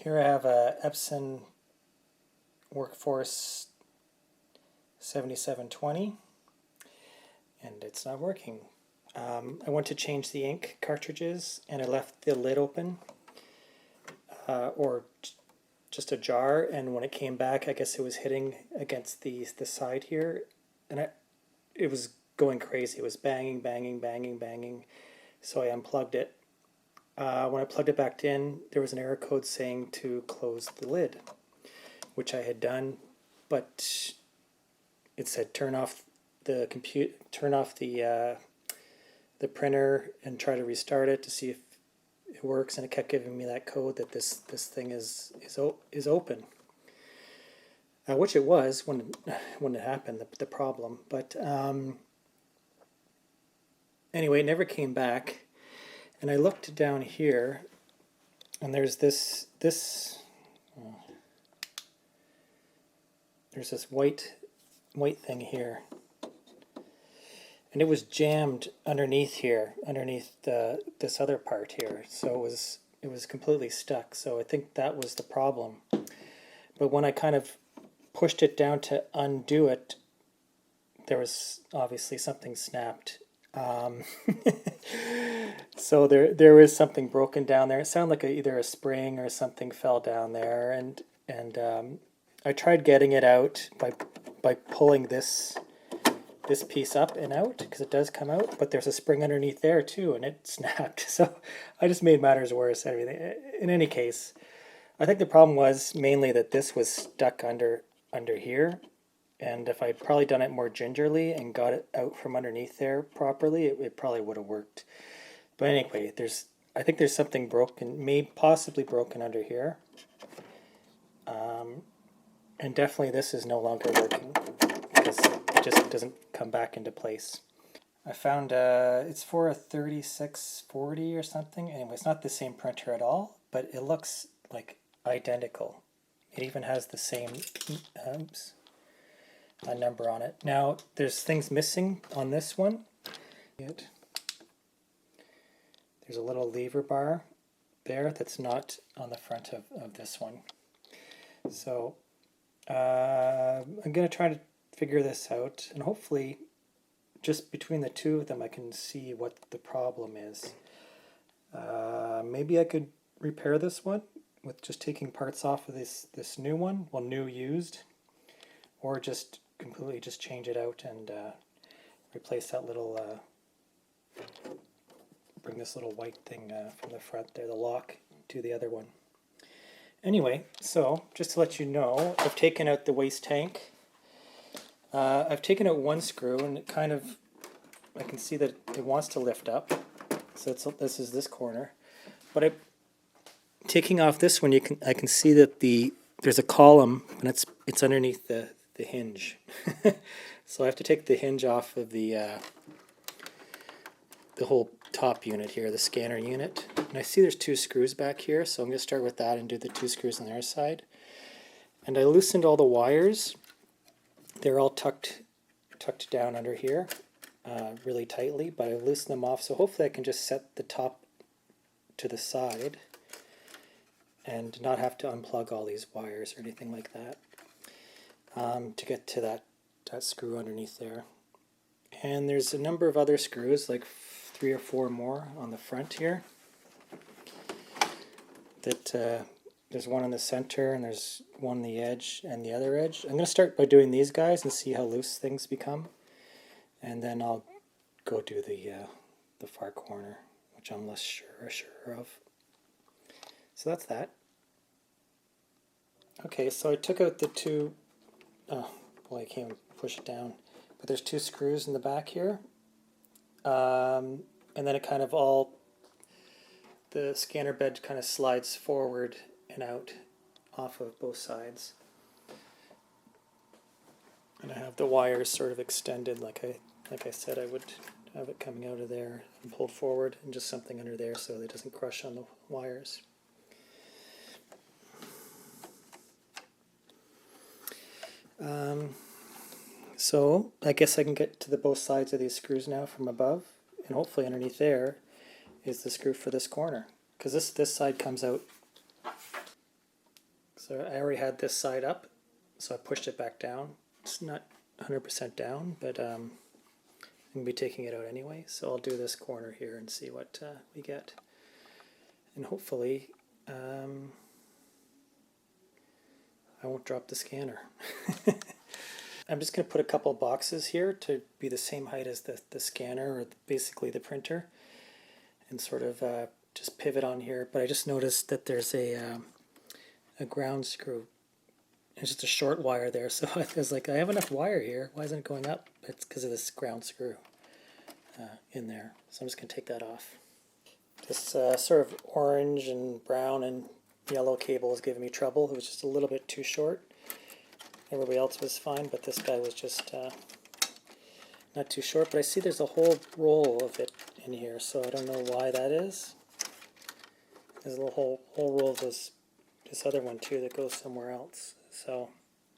Here I have a Epson Workforce 7720 and it's not working. I went to change the ink cartridges and I left the lid open or just a jar, and when it came back I guess it was hitting against the side here and it was going crazy. It was banging, banging, banging, banging. So I unplugged it. When I plugged it back in, there was an error code saying to close the lid, which I had done, but it said turn off the printer and try to restart it to see if it works, and it kept giving me that code that this thing is open, which it was when it happened, the problem. But anyway, it never came back. And I looked down here, and there's this there's this white thing here, and it was jammed underneath here, underneath this other part here. So it was completely stuck. So I think that was the problem. But when I kind of pushed it down to undo it, there was obviously something snapped. So there is something broken down there. It sounded like either a spring or something fell down there, and I tried getting it out by pulling this piece up and out, because it does come out, but there's a spring underneath there too, and it snapped. So I just made matters worse. Everything. In any case, I think the problem was mainly that this was stuck under here. And if I'd probably done it more gingerly and got it out from underneath there properly, it probably would have worked. But anyway, I think there's something broken, possibly broken under here. And definitely this is no longer working because it just doesn't come back into place. I found it's for a 3640 or something. Anyway, it's not the same printer at all, but it looks like identical. It even has the same a number on it. Now there's things missing on this one. There's a little lever bar there that's not on the front of this one. So I'm going to try to figure this out, and hopefully just between the two of them I can see what the problem is. Maybe I could repair this one with just taking parts off of this new one, well, new used, or just completely just change it out and replace that little bring this little white thing from the front there, the lock, to the other one. Anyway, so just to let you know, I've taken out the waste tank. I've taken out one screw, and it kind of, I can see that it wants to lift up. So this is this corner, but taking off this one, I can see that there's a column, and it's underneath the hinge. So I have to take the hinge off of the whole top unit here, the scanner unit. And I see there's two screws back here, so I'm going to start with that and do the two screws on the other side. And I loosened all the wires. They're all tucked down under here really tightly, but I loosened them off, so hopefully I can just set the top to the side and not have to unplug all these wires or anything like that to get to that screw underneath there. And there's a number of other screws, like 3 or 4 more on the front here. There's one in the center, and there's one on the edge and the other edge. I'm going to start by doing these guys and see how loose things become, and then I'll go do the far corner, which I'm less sure of. So that's that. Okay, so I took out the two. Oh boy, I can't push it down. But there's 2 screws in the back here, and then it kind of the scanner bed kind of slides forward and out off of both sides. And I have the wires sort of extended, like I said I would have it coming out of there and pulled forward, and just something under there so it doesn't crush on the wires. So I guess I can get to both sides of these screws now from above, and hopefully underneath there is the screw for this corner, because this side comes out So I already had this side up, so I pushed it back down. It's not 100% down, but I'm going to be taking it out anyway. So I'll do this corner here and see what we get. And hopefully I won't drop the scanner. I'm just going to put a couple boxes here to be the same height as the scanner, or basically the printer, and sort of just pivot on here. But I just noticed that there's a ground screw. It's just a short wire there, so I was like, I have enough wire here. Why isn't it going up? It's because of this ground screw in there. So I'm just going to take that off. This sort of orange and brown and yellow cable is giving me trouble. It was just a little bit too short. Everybody else was fine, but this guy was just not too short. But I see there's a whole roll of it in here, so I don't know why that is. There's a whole roll of this other one too that goes somewhere else. So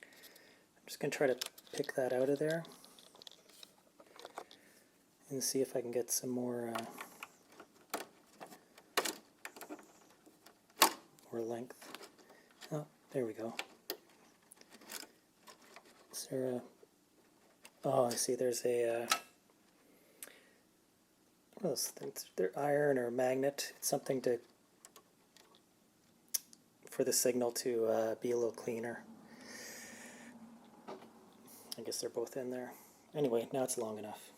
I'm just going to try to pick that out of there and see if I can get some more length. Oh, there we go. Is there a... Oh, I see. There's a... what are those things? They're iron or magnet. It's something to... for the signal to be a little cleaner. I guess they're both in there. Anyway, now it's long enough.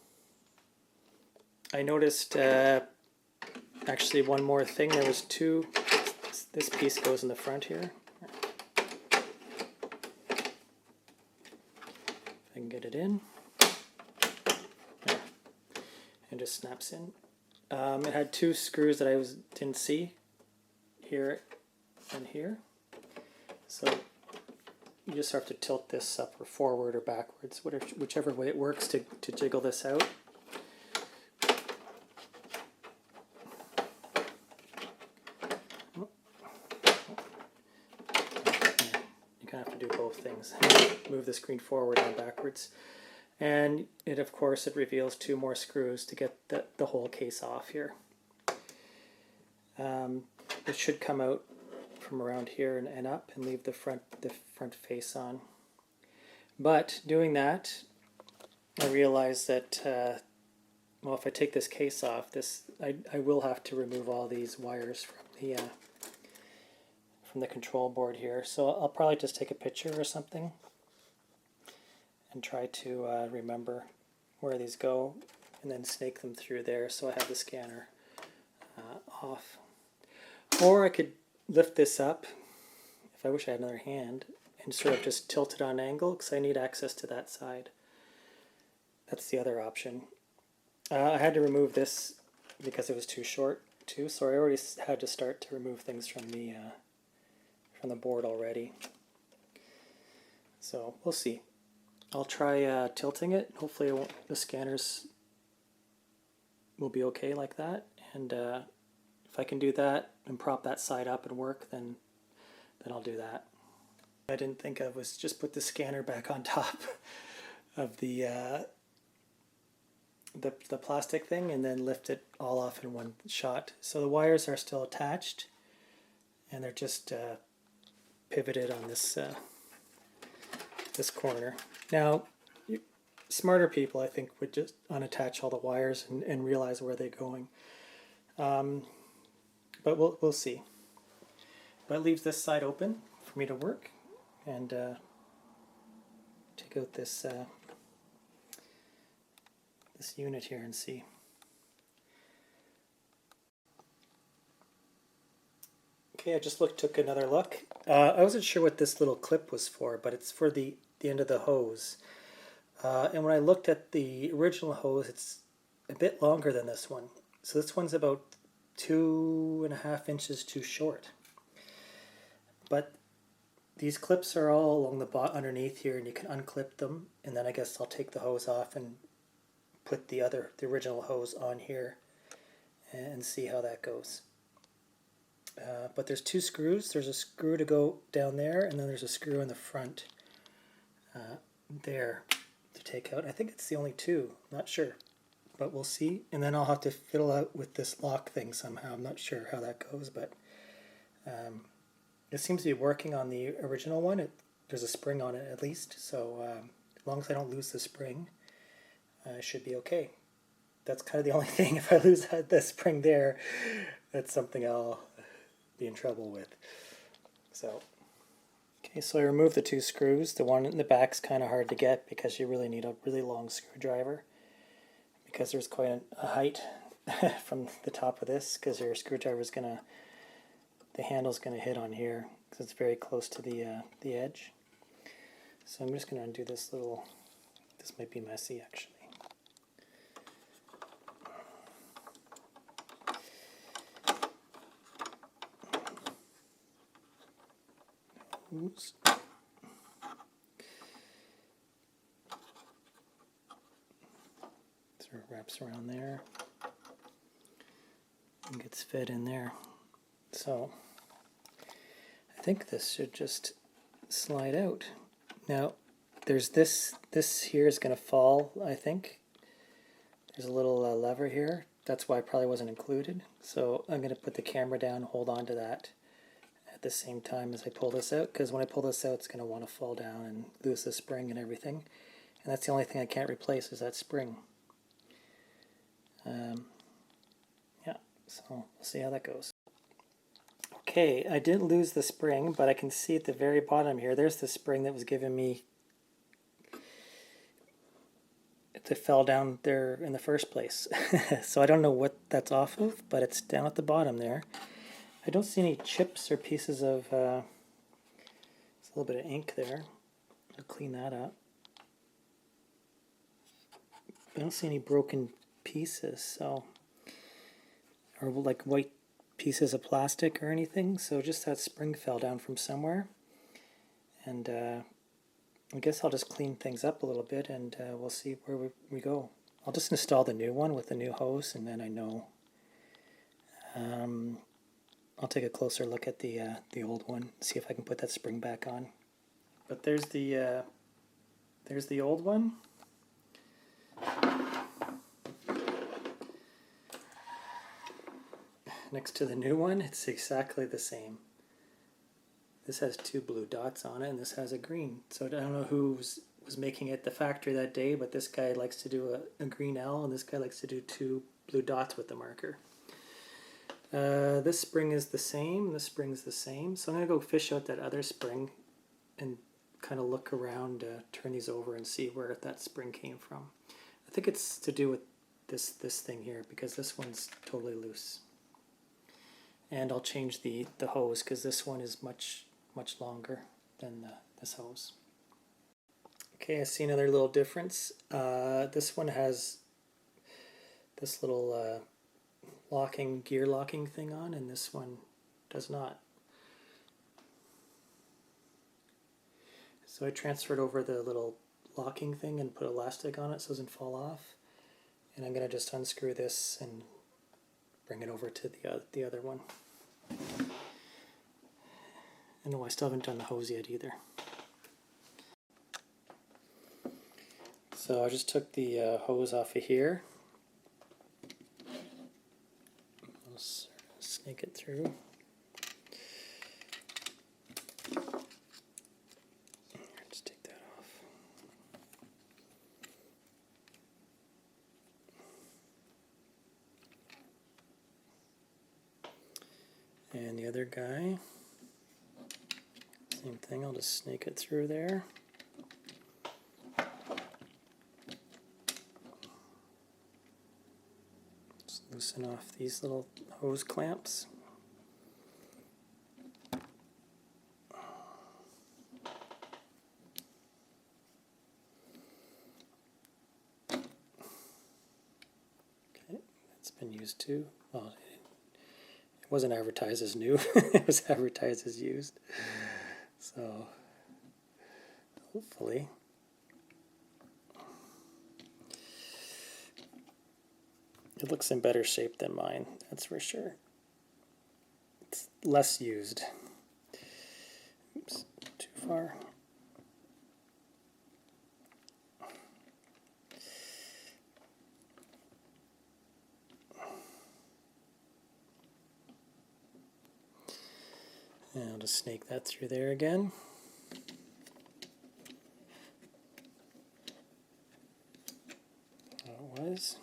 I noticed actually one more thing. There was two... This piece goes in the front here. If I can get it in. There. And just snaps in. It had two screws that I didn't see. Here and here. So you just have to tilt this up or forward or backwards, whichever way it works to jiggle this out. Move the screen forward and backwards, and of course it reveals two more screws to get the whole case off here. It should come out from around here and up and leave the front face on. But doing that, I realized that well, if I take this case off, I will have to remove all these wires from the control board here. So I'll probably just take a picture or something and try to remember where these go and then snake them through there so I have the scanner off. Or I could lift this up, if I wish I had another hand, and sort of just tilt it on an angle because I need access to that side. That's the other option. I had to remove this because it was too short too, so I already had to start to remove things from the board already. So we'll see. I'll try tilting it. Hopefully the scanners will be okay like that. And if I can do that and prop that side up and work, then I'll do that. I didn't think of was just put the scanner back on top of the plastic thing and then lift it all off in one shot. So the wires are still attached and they're just pivoted on this corner. Now, smarter people, I think, would just unattach all the wires and realize where they're going. But we'll see. But it leaves this side open for me to work and take out this this unit here and see. Okay, I just took another look. I wasn't sure what this little clip was for, but it's for the end of the hose. And when I looked at the original hose, it's a bit longer than this one. So this one's about 2.5 inches too short. But these clips are all along the underneath here, and you can unclip them. And then I guess I'll take the hose off and put the original hose on here and see how that goes. But there's two screws. There's a screw to go down there, and then there's a screw in the front there to take out. I think it's the only two. I'm not sure, but we'll see. And then I'll have to fiddle out with this lock thing somehow. I'm not sure how that goes, but It seems to be working on the original one. There's a spring on it at least, so as long as I don't lose the spring, I should be okay. That's kind of the only thing. If I lose the spring there, that's something I'll be in trouble with. So, okay, so I removed the two screws. The one in the back's kind of hard to get because you really need a really long screwdriver, because there's quite a height from the top of this, because your screwdriver's gonna, the handle's gonna hit on here because it's very close to the edge. So I'm just gonna undo this little. This might be messy actually. Oops. Sort of wraps around there and gets fed in there. So I think this should just slide out. Now there's this here is going to fall, I think. There's a little lever here. That's why it probably wasn't included. So I'm going to put the camera down, hold on to that at the same time as I pull this out, because when I pull this out it's going to want to fall down and lose the spring and everything. And that's the only thing I can't replace is that spring. Yeah, so we'll see how that goes. Okay, I didn't lose the spring, but I can see at the very bottom here, there's the spring that was giving me, it fell down there in the first place. So I don't know what that's off of, but it's down at the bottom there. I don't see any chips or pieces of, there's a little bit of ink there. I'll clean that up. I don't see any broken pieces, so, or like white pieces of plastic or anything, so just that spring fell down from somewhere. And I guess I'll just clean things up a little bit and we'll see where we go. I'll just install the new one with the new hose, and then I know. I'll take a closer look at the old one, see if I can put that spring back on. But there's the old one. Next to the new one, it's exactly the same. This has two blue dots on it, and this has a green. So I don't know who was making it at the factory that day, but this guy likes to do a green L, and this guy likes to do two blue dots with the marker. This spring is the same, this spring's the same. So I'm going to go fish out that other spring and kind of look around, turn these over and see where that spring came from. I think it's to do with this thing here, because this one's totally loose. And I'll change the hose, because this one is much longer than this hose. Okay, I see another little difference. This one has this little gear locking thing on, and this one does not. So I transferred over the little locking thing and put elastic on it so it doesn't fall off. And I'm going to just unscrew this and bring it over to the other one. And no, I still haven't done the hose yet either. So I just took the hose off of here. I'll snake it through. Just take that off. And the other guy, same thing, I'll just snake it through there. Just loosen off these little hose clamps. Okay, that's been used too. Well, it wasn't advertised as new, it was advertised as used. So, hopefully. It looks in better shape than mine, that's for sure. It's less used. Oops, too far. I'll just snake that through there again. There it was.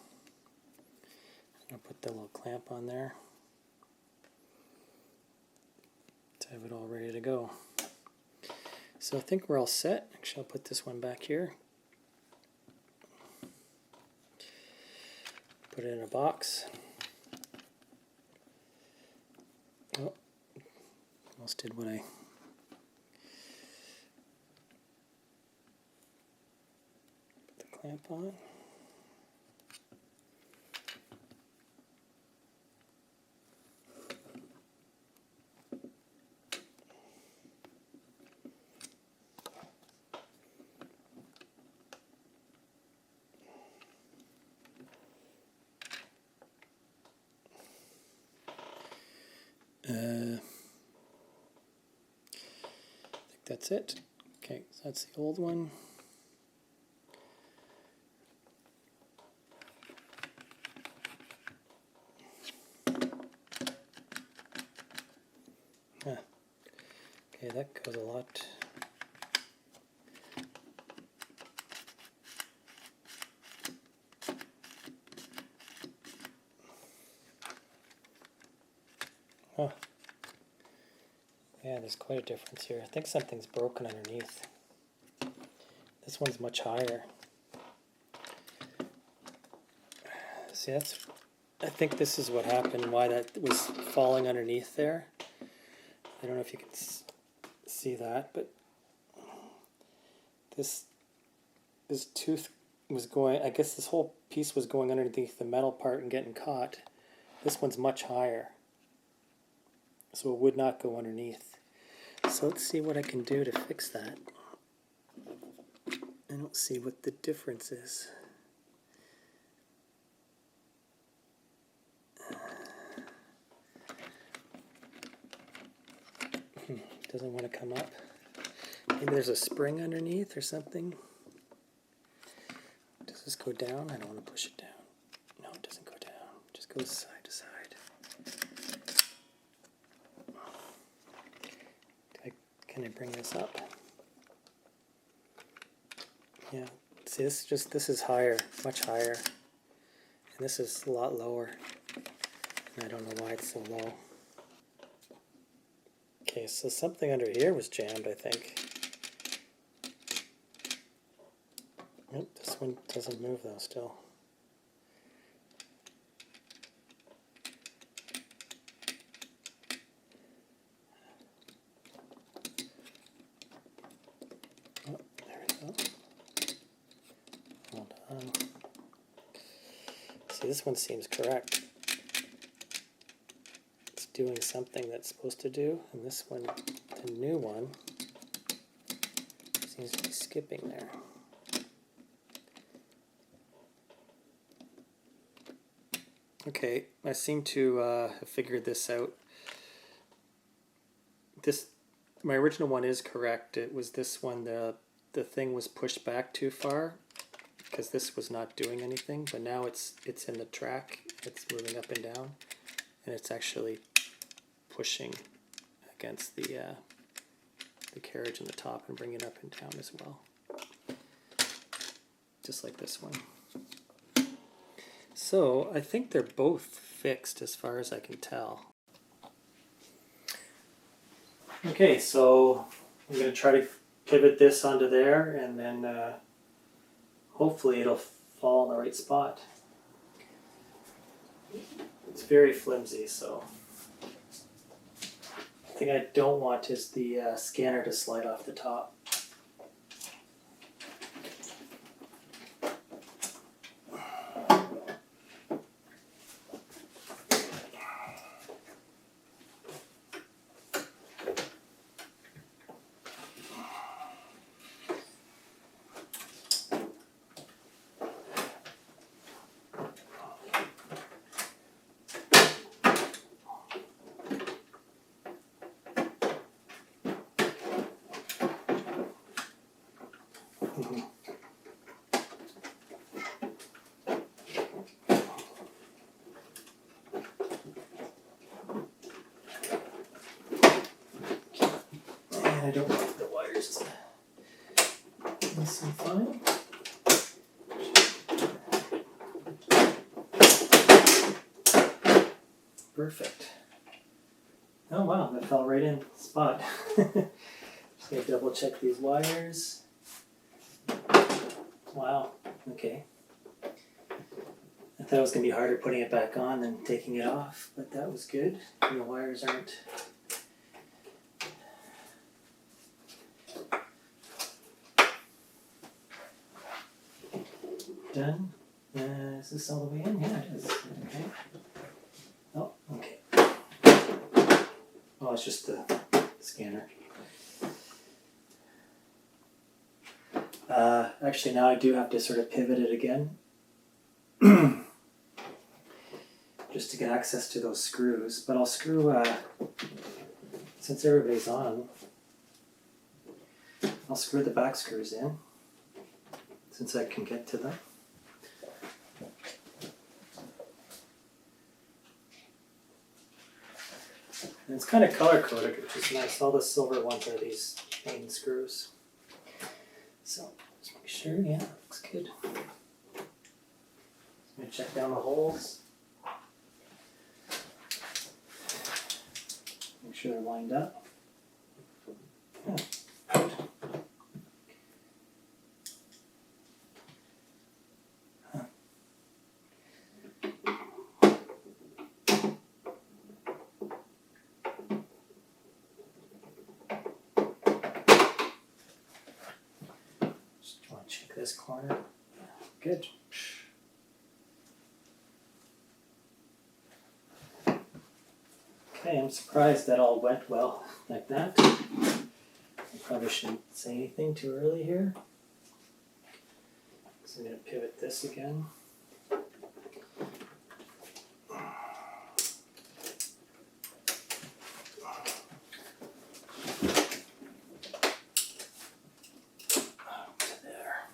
I'll put the little clamp on there to have it all ready to go. So I think we're all set. Actually, I'll put this one back here. Put it in a box. Oh, almost did what I... Put the clamp on. I think that's it. Okay, so that's the old one. Okay, that goes a lot. Huh. Yeah, there's quite a difference here. I think something's broken underneath. This one's much higher. See, I think this is what happened, why that was falling underneath there. I don't know if you can see that, but this tooth was going, I guess this whole piece was going underneath the metal part and getting caught. This one's much higher, so it would not go underneath. So let's see what I can do to fix that. I don't see what the difference is. Doesn't want to come up. Maybe there's a spring underneath or something. Does this go down? I don't want to push it down. No, it doesn't go down. It just goes side to side. Can I bring this up? Yeah. See, this is higher, much higher, and this is a lot lower. And I don't know why it's so low. Okay, so something under here was jammed, I think. Nope, this one doesn't move though still. Oh, there we go. Hold on. See, this one seems correct. Doing something that's supposed to do, and this one, the new one, seems to be skipping there. Okay, I seem to have figured this out. My original one is correct. It was this one, the thing was pushed back too far because this was not doing anything, but now it's in the track, it's moving up and down, and it's actually pushing against the carriage on the top and bringing it up and down as well, just like this one. So I think they're both fixed as far as I can tell. Okay, so I'm going to try to pivot this onto there, and then hopefully it'll fall in the right spot. It's very flimsy, so the thing I don't want is the scanner to slide off the top. don't want the wires nice and fine. Perfect. Oh wow, that fell right in the spot. Just gonna double check these wires. Wow, okay. I thought it was gonna be harder putting it back on than taking it off, but that was good. And the wires aren't done. Is this all the way in? Yeah, it is. Okay. Oh, okay. Oh, it's just the scanner. Actually, now I do have to sort of pivot it again. Just to get access to those screws. But I'll screw, since everybody's on, I'll screw the back screws in, since I can get to them. And it's kind of color coded, which is nice. All the silver ones are these main screws. So just make sure, yeah, looks good. Just gonna check down the holes. Make sure they're lined up. Yeah, good. Just want to check this corner. Good. Okay, I'm surprised that all went well like that. I probably shouldn't say anything too early here. So I'm going to pivot this again. There.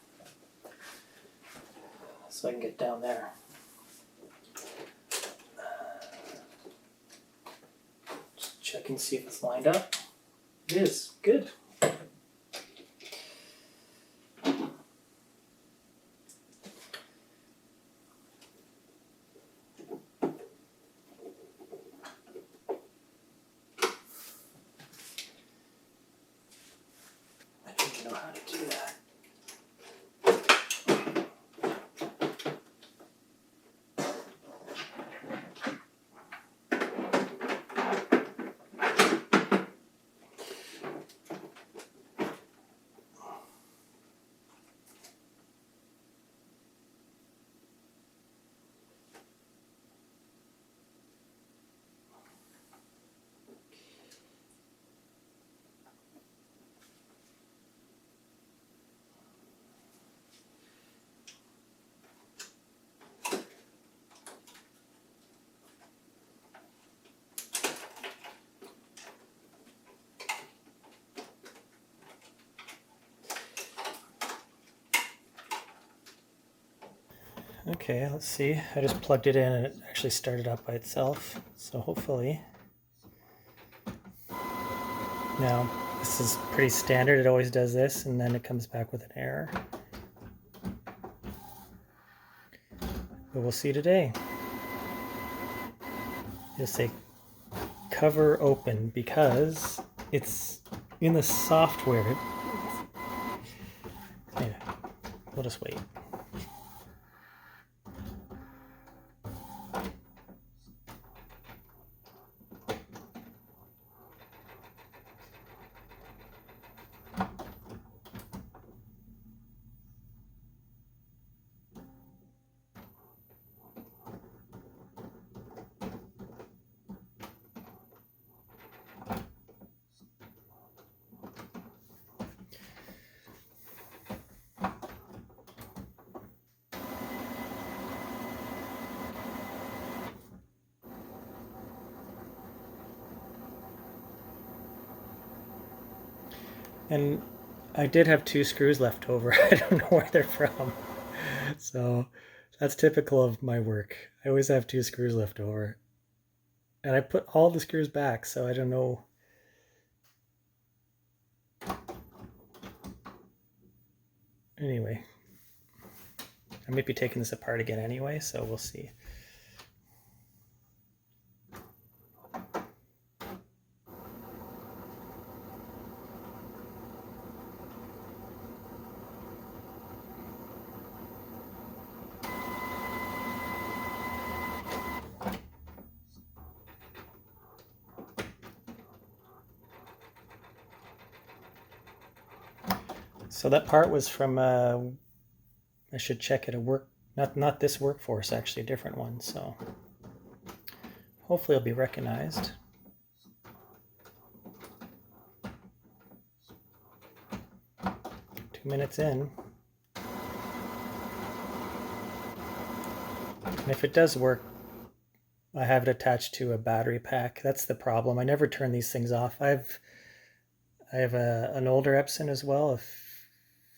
So I can get down there. Just check and see if it's lined up. It is. Good. I didn't know how to do that. Okay, let's see. I just plugged it in and it actually started up by itself. So hopefully. Now, this is pretty standard. It always does this and then it comes back with an error. But we'll see today. It'll say cover open because it's in the software. Yeah, we'll just wait. And I did have 2 screws left over. I don't know where they're from. So that's typical of my work. I always have 2 screws left over. And I put all the screws back, so I don't know. Anyway, I might be taking this apart again anyway, so we'll see. So that part was from, I should check it, not this Workforce, actually a different one, so hopefully it'll be recognized. Two minutes in. And if it does work, I have it attached to a battery pack. That's the problem. I never turn these things off. I have an older Epson as well, a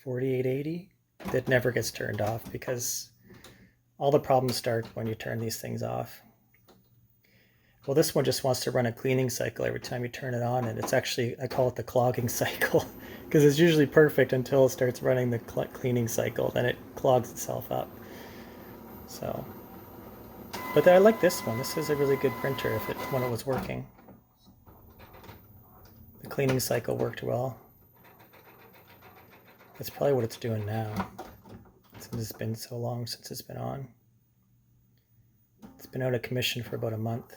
4880, that never gets turned off because all the problems start when you turn these things off. Well, this one just wants to run a cleaning cycle every time you turn it on, and it's actually, I call it the clogging cycle because it's usually perfect until it starts running the cleaning cycle, then it clogs itself up. So, but I like this one. This is a really good printer when it was working. The cleaning cycle worked well. That's probably what it's doing now, since it's been so long since it's been on. It's been out of commission for about a month.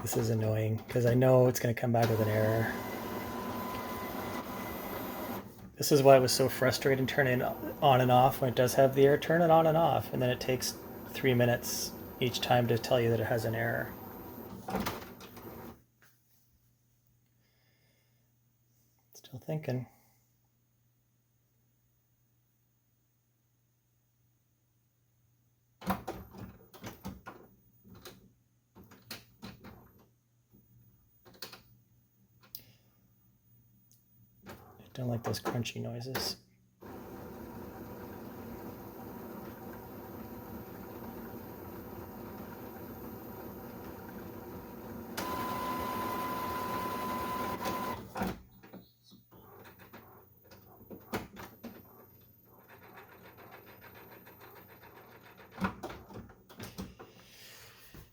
This is annoying because I know it's going to come back with an error. This is why it was so frustrating turning it on and off when it does have the error. Turn it on and off, and then it takes 3 minutes each time to tell you that it has an error. Still thinking. I don't like those crunchy noises.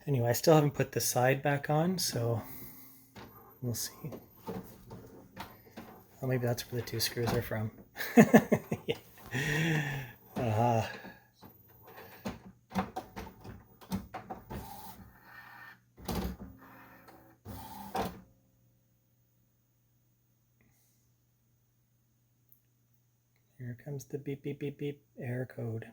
Anyway, I still haven't put the side back on, so we'll see. Well, maybe that's where the two screws are from. Yeah. Here comes the beep, beep, beep, beep error code.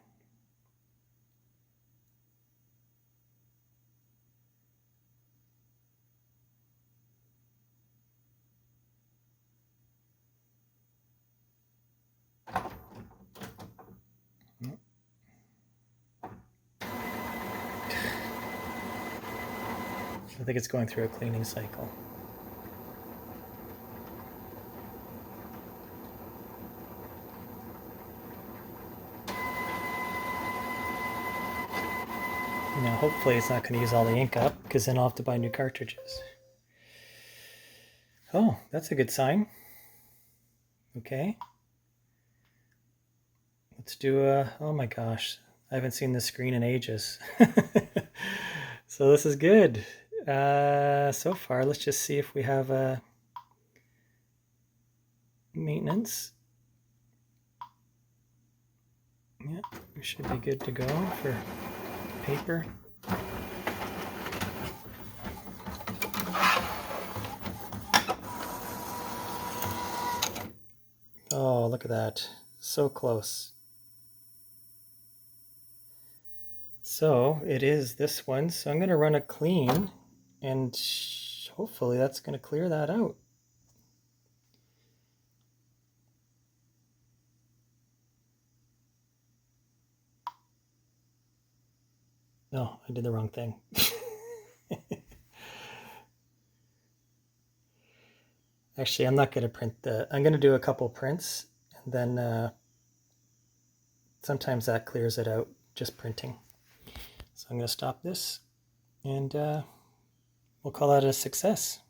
I think it's going through a cleaning cycle. Now, hopefully it's not going to use all the ink up, because then I'll have to buy new cartridges. Oh, that's a good sign. Okay. Let's do oh my gosh, I haven't seen this screen in ages. So this is good. So far, let's just see if we have a maintenance. Yeah, we should be good to go for paper. Oh, look at that. So close. So it is this one. So I'm going to run a clean, and hopefully that's going to clear that out. No, I did the wrong thing. Actually, I'm not going to print I'm going to do a couple prints, and then sometimes that clears it out, just printing. So I'm going to stop this, and we'll call that a success.